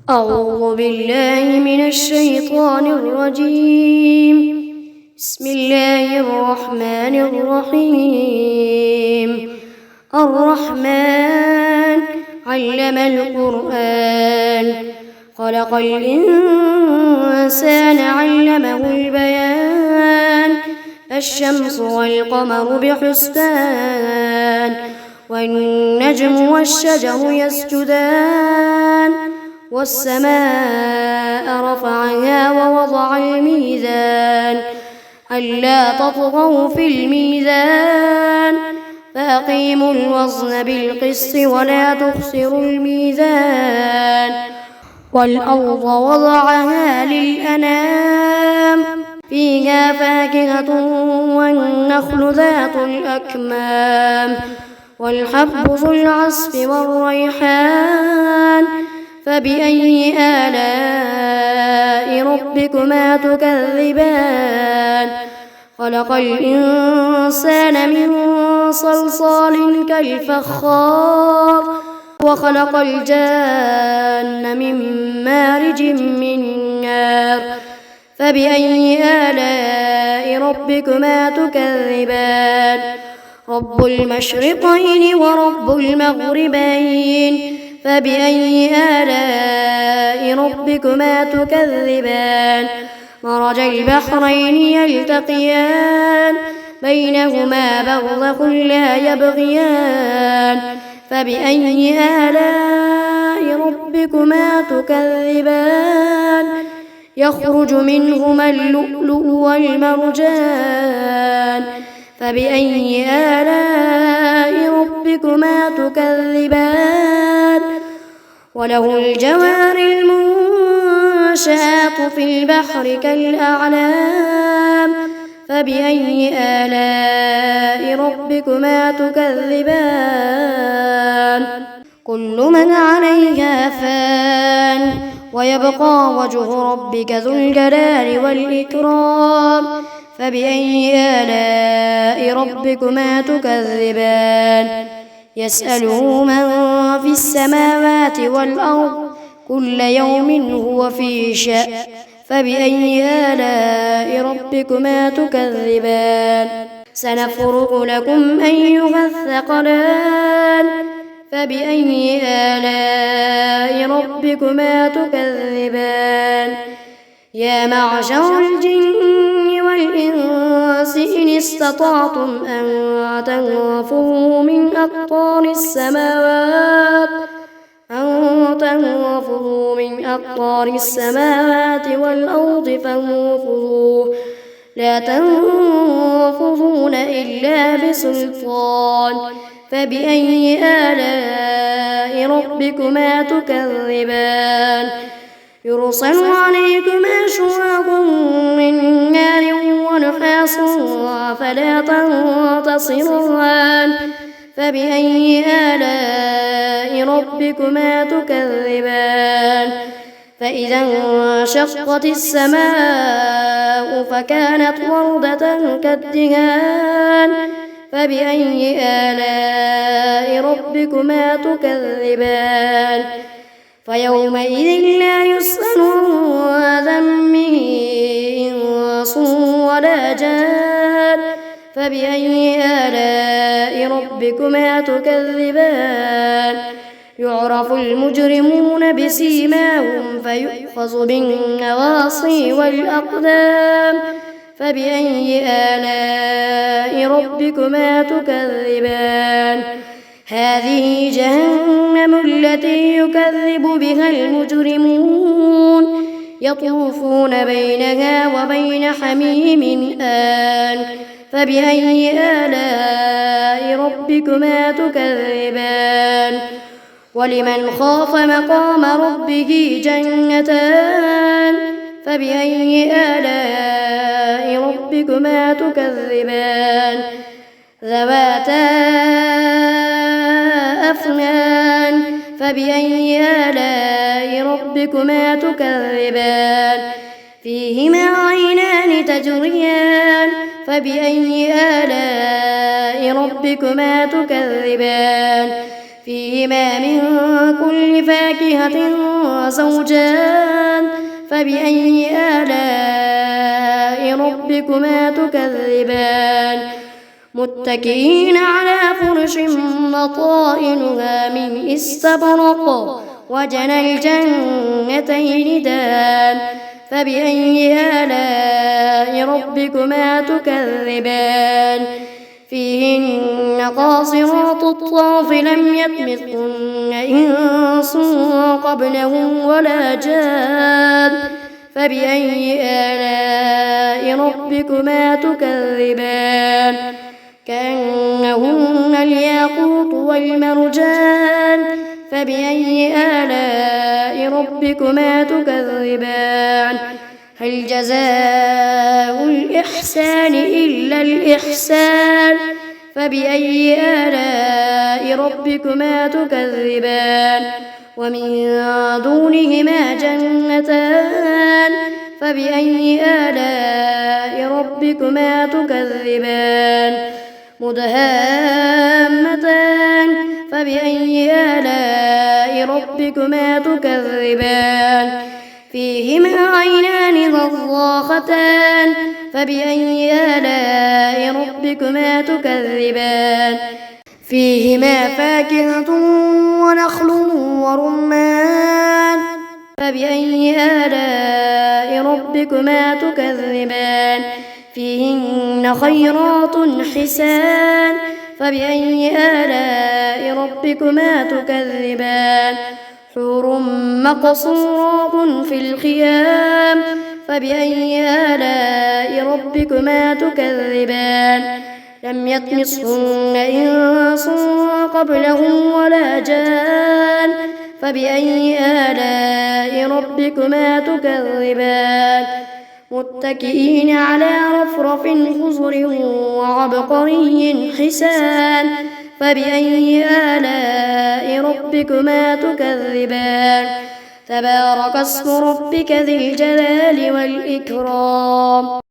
أعوذ بالله من الشيطان الرجيم. بسم الله الرحمن الرحيم. الرحمن علم القرآن، خلق الإنسان علمه البيان. الشمس والقمر بحسبان، والنجم والشجر يسجدان. والسماء رفعها ووضع الميزان، ألا تطغوا في الميزان، فأقيموا الوزن بالقسط ولا تخسروا الميزان. والأرض وضعها للأنام، فيها فاكهة والنخل ذات الأكمام، والحب ذو العصف والريحان. فبأي آلاء ربكما تكذبان؟ خلق الإنسان من صلصال كالفخار، وخلق الجان من مارج من نار. فبأي آلاء ربكما تكذبان؟ رب المشرقين ورب المغربين. فبأي آلاء ربكما تكذبان؟ مرج البحرين يلتقيان، بينهما برزخ لا يبغيان. فبأي آلاء ربكما تكذبان؟ يخرج منهما اللؤلؤ والمرجان. فبأي آلاء ربكما تكذبان؟ وله الجوار المنشآت في البحر كالأعلام. فبأي آلاء ربكما تكذبان؟ كل من عليها فان، ويبقى وجه ربك ذو الجلال والإكرام. فبأي آلاء ربكما تكذبان؟ يسأله من في السماوات والأرض، كل يوم هو في شأن. فبأي آلاء ربكما تكذبان؟ سنفرغ لكم أيها الثقلان. فبأي آلاء ربكما تكذبان؟ يا معشر الجن والإنس إن استطعتم أن تنفذوا من أقطار السماوات والأرض فانفذوا، لا تنفذون إلا بسلطان. فبأي آلاء ربكما تكذبان؟ يرسل عليكما شواظ من نار ونحاس فلا تنتصران. فبأي آلاء ربكما تكذبان؟ فإذا انشقت السماء فكانت وردة كالدهان. فبأي آلاء ربكما تكذبان؟ فيومئذ لا يسأل عن ذنبه إنس ولا جان. فبأي آلاء ربكما تكذبان؟ يعرف المجرمون بسيماهم فيؤخذ بالنواصي والأقدام. فبأي آلاء ربكما تكذبان؟ هذه جهنم التي يكذب بها المجرمون، يطوفون بينها وبين حميم آن. فبأي آلاء ربكما تكذبان؟ ولمن خاف مقام ربه جنتان. فبأي آلاء ربكما تكذبان؟ ذواتا أفنان. فبأي آلاء ربكما تكذبان؟ فيهما عينان تجريان. فبأي آلاء ربكما تكذبان؟ فيهما من كل فاكهة زوجان فبأي آلاء ربكما تكذبان متكئين على فرش بطائنها من استبرق وجنى الجنتين دان فبأي آلاء ربكما تكذبان فيهن قاصرات الطرف لم يطمثهن إنس قبلهم ولا جان فبأي آلاء ربكما تكذبان كأنهن الياقوت والمرجان فبأي آلاء ربكما تكذبان هل جزاء الإحسان إلا الإحسان فبأي آلاء ربكما تكذبان ومن دونهما جنتان فبأي آلاء ربكما تكذبان مدهامتان فبأي آلاء ربكما تكذبان فيهما عينان نضاختان فبأي آلاء ربكما تكذبان فيهما فاكهة ونخل ورمان فبأي آلاء ربكما تكذبان فيهن خيرات حسان فبأي آلاء ربكما تكذبان حور مقصورات في الخيام فبأي آلاء ربكما تكذبان لم يطمثهن إنس قبلهم ولا جان فبأي آلاء ربكما تكذبان متكئين على رفرف خضر وعبقري حسان فبأي آلاء ربكما تكذبان تبارك اسم ربك ذي الجلال والإكرام.